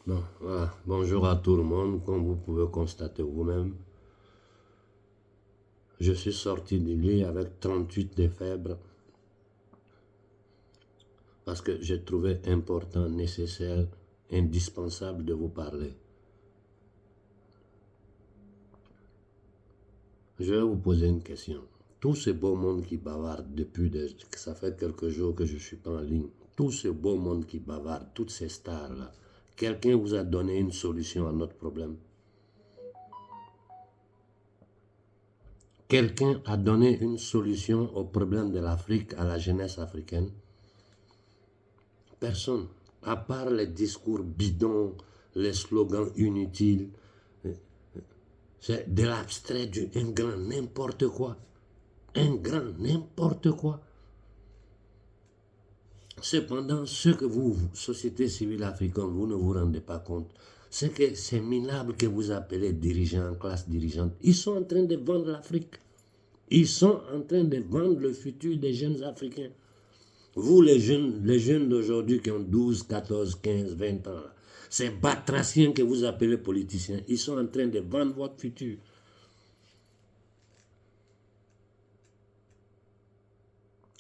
Bon, voilà. Bonjour à tout le monde. Comme vous pouvez constater vous-même, je suis sorti du lit avec 38 de fièvre parce que j'ai trouvé important, nécessaire, indispensable de vous parler. Je vais vous poser une question. Tout ce beau monde qui bavarde ça fait quelques jours que je ne suis pas en ligne, tout ce beau monde qui bavarde, toutes ces stars-là, quelqu'un vous a donné une solution à notre problème? Quelqu'un a donné une solution au problème de l'Afrique, à la jeunesse africaine? Personne. À part les discours bidons, les slogans inutiles, c'est de l'abstrait, un grand n'importe quoi. Un grand n'importe quoi. Cependant, ce que vous, société civile africaine, vous ne vous rendez pas compte, c'est que ces minables que vous appelez dirigeants, classe dirigeante, ils sont en train de vendre l'Afrique. Ils sont en train de vendre le futur des jeunes Africains. Vous, les jeunes d'aujourd'hui qui ont 12, 14, 15, 20 ans, ces batraciens que vous appelez politiciens, ils sont en train de vendre votre futur.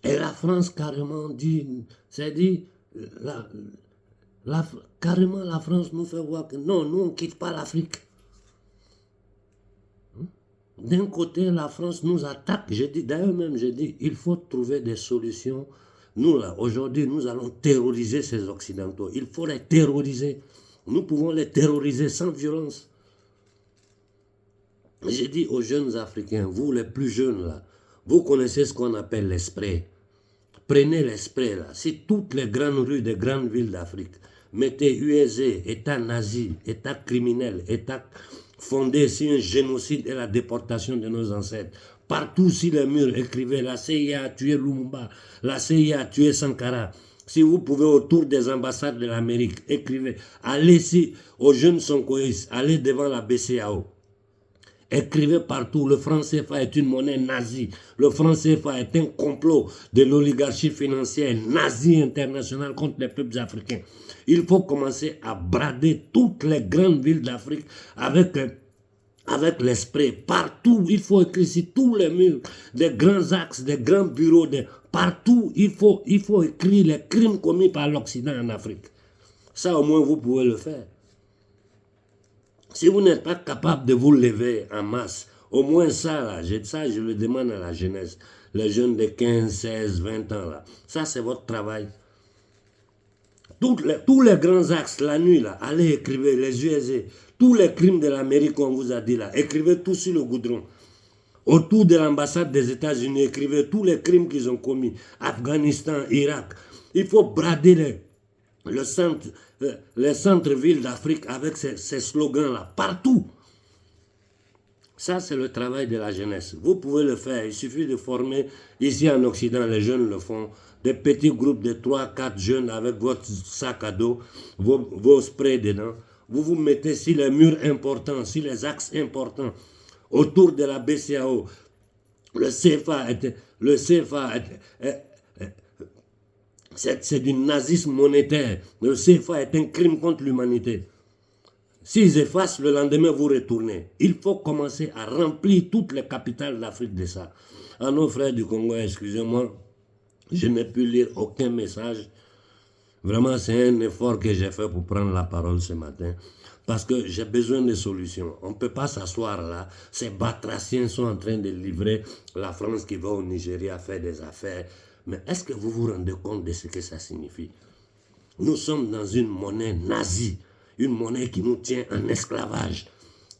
Et la France carrément dit, carrément la France nous fait voir que non, nous on ne quitte pas l'Afrique. D'un côté, la France nous attaque. D'ailleurs même, j'ai dit, il faut trouver des solutions. Nous, là, aujourd'hui, nous allons terroriser ces Occidentaux. Il faut les terroriser. Nous pouvons les terroriser sans violence. J'ai dit aux jeunes Africains, vous les plus jeunes, là, vous connaissez ce qu'on appelle les sprays. Prenez les sprays, là. Si toutes les grandes rues des grandes villes d'Afrique mettez USG, État nazi, État criminel, État fondé sur un génocide et la déportation de nos ancêtres. Partout sur les murs, écrivez la CIA a tué Lumumba, la CIA a tué Sankara. Si vous pouvez autour des ambassades de l'Amérique, écrivez. Allez aux jeunes Sonkoïs, allez devant la BCAO. Écrivez partout, le franc CFA est une monnaie nazie. Le franc CFA est un complot de l'oligarchie financière nazie internationale contre les peuples africains. Il faut commencer à brader toutes les grandes villes d'Afrique avec l'esprit. Partout, il faut écrire sur tous les murs, des grands axes, des grands bureaux, partout, il faut écrire les crimes commis par l'Occident en Afrique. Ça, au moins, vous pouvez le faire. Si vous n'êtes pas capable de vous lever en masse, au moins ça, là, je le demande à la jeunesse, les jeunes de 15, 16, 20 ans, là, ça c'est votre travail. Tous les grands axes, la nuit, là, allez écrire les USG, tous les crimes de l'Amérique qu'on vous a dit là, écrivez tout sur le goudron. Autour de l'ambassade des États-Unis, écrivez tous les crimes qu'ils ont commis, Afghanistan, Irak. Il faut brader les centres-villes d'Afrique avec ces slogans-là, partout. Ça, c'est le travail de la jeunesse. Vous pouvez le faire. Il suffit de former, ici en Occident, les jeunes le font, des petits groupes de 3-4 jeunes avec votre sac à dos, vos sprays dedans. Vous vous mettez sur les murs importants, sur les axes importants, autour de la BCAO. Le CFA c'est du nazisme monétaire. Le CFA est un crime contre l'humanité. S'ils effacent, le lendemain, vous retournez. Il faut commencer à remplir toutes les capitales d'Afrique de ça. À nos frères du Congo, excusez-moi, je n'ai pu lire aucun message. Vraiment, c'est un effort que j'ai fait pour prendre la parole ce matin. Parce que j'ai besoin de solutions. On ne peut pas s'asseoir là. Ces batraciens sont en train de livrer la France qui va au Nigeria faire des affaires. Mais est-ce que vous vous rendez compte de ce que ça signifie? Nous sommes dans une monnaie nazie, une monnaie qui nous tient en esclavage.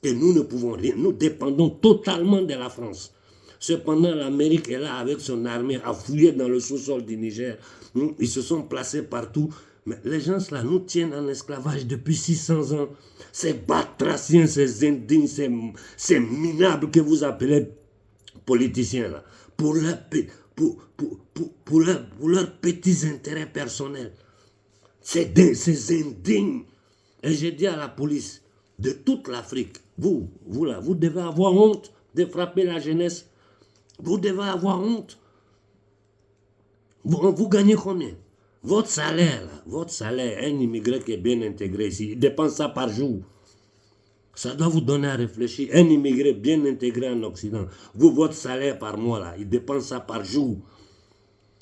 Et nous ne pouvons rien, nous dépendons totalement de la France. Cependant, l'Amérique est là avec son armée à fouiller dans le sous-sol du Niger. Ils se sont placés partout. Mais les gens là nous tiennent en esclavage depuis 600 ans. Ces batraciens, ces indignes, ces minables que vous appelez politiciens là, pour leurs petits intérêts personnels. Ces indignes. Et j'ai dit à la police de toute l'Afrique, vous là, vous devez avoir honte de frapper la jeunesse. Vous devez avoir honte. Vous gagnez combien? votre salaire, un immigré qui est bien intégré ici, il dépense ça par jour. Ça doit vous donner à réfléchir. Un immigré bien intégré en Occident, vous, votre salaire par mois, là, il dépense ça par jour.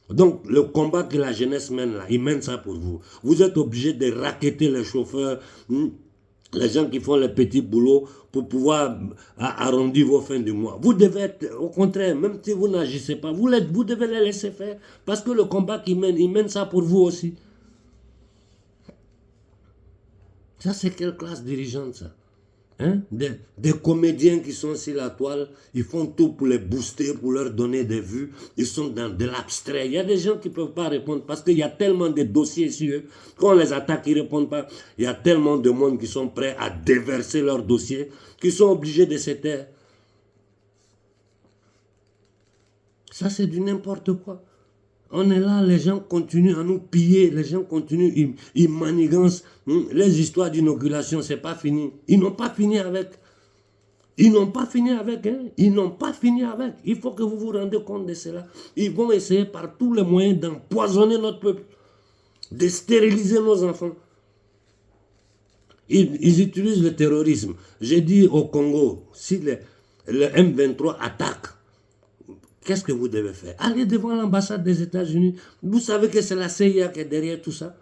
Donc, le combat que la jeunesse mène là, il mène ça pour vous. Vous êtes obligé de racketter les chauffeurs, les gens qui font les petits boulots pour pouvoir arrondir vos fins du mois. Vous devez être, au contraire, même si vous n'agissez pas, vous devez les laisser faire. Parce que le combat qu'ils mènent, ils mènent ça pour vous aussi. Ça, c'est quelle classe dirigeante, ça? Hein? Des comédiens qui sont sur la toile, ils font tout pour les booster, pour leur donner des vues. Ils sont dans de l'abstrait. Il y a des gens qui ne peuvent pas répondre parce qu'il y a tellement de dossiers sur eux. Quand on les attaque, ils ne répondent pas. Il y a tellement de monde qui sont prêts à déverser leurs dossiers, qui sont obligés de se taire. Ça, c'est du n'importe quoi. On est là, les gens continuent à nous piller, les gens continuent, ils manigancent. Les histoires d'inoculation, c'est pas fini. Ils n'ont pas fini avec. Ils n'ont pas fini avec. Hein? Ils n'ont pas fini avec. Il faut que vous vous rendiez compte de cela. Ils vont essayer par tous les moyens d'empoisonner notre peuple, de stériliser nos enfants. Ils utilisent le terrorisme. J'ai dit au Congo, si le M23 attaque, qu'est-ce que vous devez faire? Allez devant l'ambassade des États-Unis. Vous savez que c'est la CIA qui est derrière tout ça.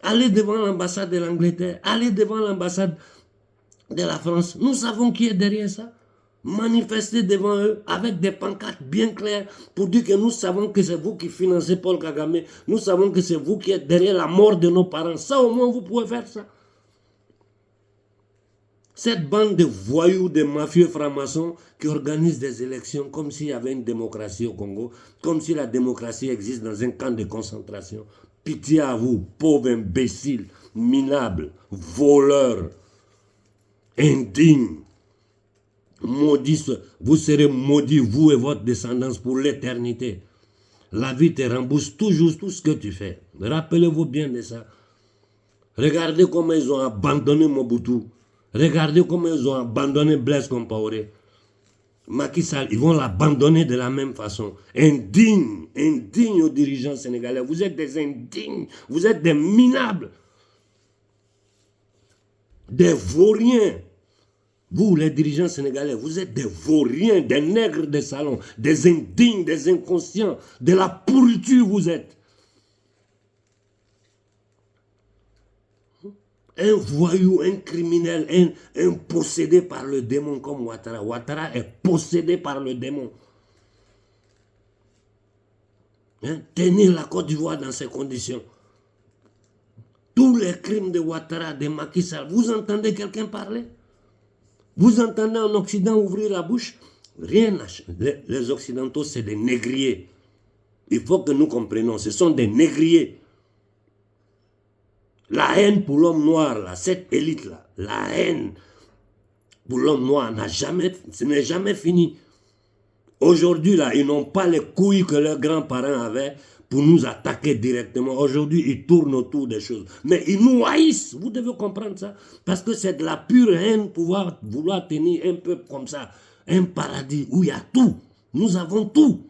Allez devant l'ambassade de l'Angleterre. Allez devant l'ambassade de la France. Nous savons qui est derrière ça. Manifestez devant eux avec des pancartes bien claires pour dire que nous savons que c'est vous qui financez Paul Kagame. Nous savons que c'est vous qui êtes derrière la mort de nos parents. Ça, au moins, vous pouvez faire ça. Cette bande de voyous, de mafieux francs-maçons qui organisent des élections comme s'il y avait une démocratie au Congo, comme si la démocratie existe dans un camp de concentration. Pitié à vous, pauvres imbéciles, minables, voleurs, indignes. Maudits, vous serez maudits, vous et votre descendance, pour l'éternité. La vie te rembourse toujours tout ce que tu fais. Rappelez-vous bien de ça. Regardez comment ils ont abandonné Mobutu. Regardez comment ils ont abandonné Blaise Compaoré. Macky Sall, ils vont l'abandonner de la même façon. Indignes, indignes aux dirigeants sénégalais. Vous êtes des indignes, vous êtes des minables, des vauriens. Vous, les dirigeants sénégalais, vous êtes des vauriens, des nègres de salon, des indignes, des inconscients, de la pourriture vous êtes. Un voyou, un criminel, un possédé par le démon comme Ouattara. Ouattara est possédé par le démon. Hein? Tenir la Côte d'Ivoire dans ces conditions. Tous les crimes de Ouattara, de Macky Sall, vous entendez quelqu'un parler? Vous entendez en Occident ouvrir la bouche? Rien. Les Occidentaux, c'est des négriers. Il faut que nous comprenions, ce sont des négriers. La haine pour l'homme noir, là, cette élite-là, la haine pour l'homme noir ce n'est jamais fini. Aujourd'hui, là, ils n'ont pas les couilles que leurs grands-parents avaient pour nous attaquer directement. Aujourd'hui, ils tournent autour des choses. Mais ils nous haïssent. Vous devez comprendre ça. Parce que c'est de la pure haine pouvoir vouloir tenir un peuple comme ça. Un paradis où il y a tout. Nous avons tout.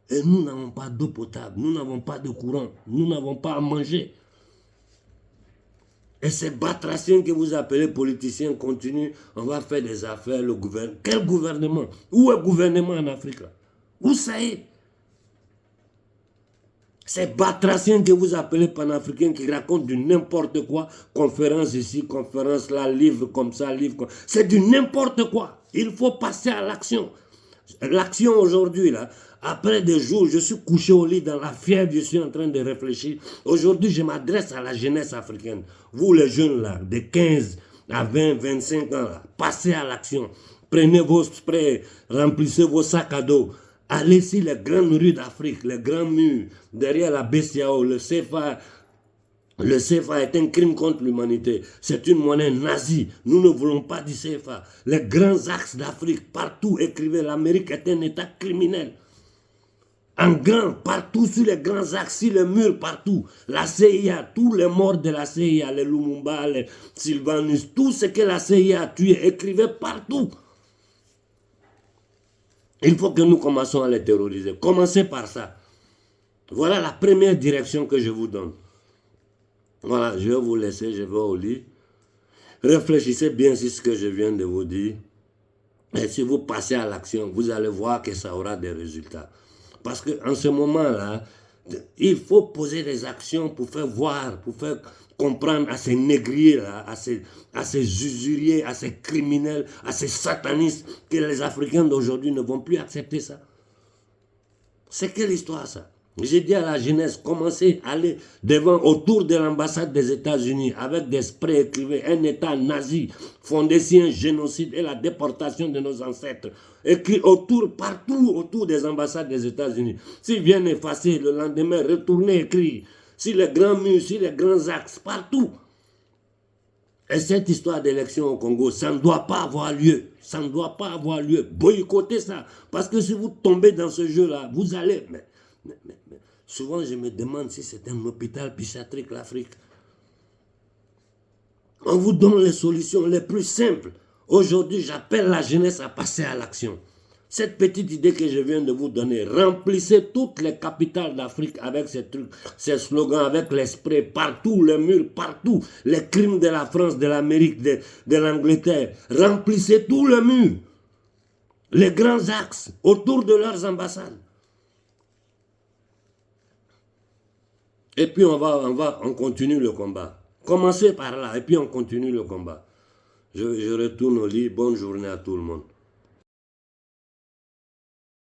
Et nous n'avons pas d'eau potable. Nous n'avons pas de courant. Nous n'avons pas à manger. Et ces batraciens que vous appelez politiciens continuent, on va faire des affaires, le gouvernement. Quel gouvernement? Où est le gouvernement en Afrique là? Où ça est? Ces batraciens que vous appelez panafricains qui racontent du n'importe quoi, conférence ici, conférence là, livre comme ça, livre comme ça. C'est du n'importe quoi. Il faut passer à l'action. L'action aujourd'hui, là, après des jours, je suis couché au lit dans la fièvre, je suis en train de réfléchir. Aujourd'hui, je m'adresse à la jeunesse africaine. Vous, les jeunes, là, de 15 à 20, 25 ans, là, passez à l'action. Prenez vos sprays, remplissez vos sacs à dos. Allez sur les grandes rues d'Afrique, les grands murs, derrière la BCAO, le CFA. Le CFA est un crime contre l'humanité. C'est une monnaie nazie. Nous ne voulons pas du CFA. Les grands axes d'Afrique, partout, écrivez, l'Amérique est un État criminel. En grand, partout sur les grands axes, sur les murs, partout. La CIA, tous les morts de la CIA, les Lumumba, les Sylvanus, tout ce que la CIA a tué, écrivez partout. Il faut que nous commençons à les terroriser. Commencez par ça. Voilà la première direction que je vous donne. Voilà, je vais vous laisser, je vais au lit. Réfléchissez bien sur ce que je viens de vous dire. Et si vous passez à l'action, vous allez voir que ça aura des résultats. Parce qu'en ce moment-là, il faut poser des actions pour faire voir, pour faire comprendre à ces négriers-là, à ces usuriers, à ces criminels, à ces satanistes, que les Africains d'aujourd'hui ne vont plus accepter ça. C'est quelle histoire ça? J'ai dit à la jeunesse, commencez à aller devant, autour de l'ambassade des États-Unis avec des sprays écrivés, un État nazi, fondé sur un génocide et la déportation de nos ancêtres. Écrit autour, partout autour des ambassades des États-Unis. S'ils viennent effacer, le lendemain, retournez écrire. Sur les grands murs, sur les grands axes, partout. Et cette histoire d'élection au Congo, ça ne doit pas avoir lieu. Ça ne doit pas avoir lieu. Boycottez ça. Parce que si vous tombez dans ce jeu-là, vous allez... Mais souvent, je me demande si c'est un hôpital psychiatrique, l'Afrique. On vous donne les solutions les plus simples. Aujourd'hui, j'appelle la jeunesse à passer à l'action. Cette petite idée que je viens de vous donner, remplissez toutes les capitales d'Afrique avec ces trucs, ces slogans, avec les sprays, partout, les murs, partout, les crimes de la France, de l'Amérique, de l'Angleterre. Remplissez tous les murs, les grands axes, autour de leurs ambassades. Et puis on continue le combat. Commencez par là, et puis on continue le combat. Je retourne au lit. Bonne journée à tout le monde.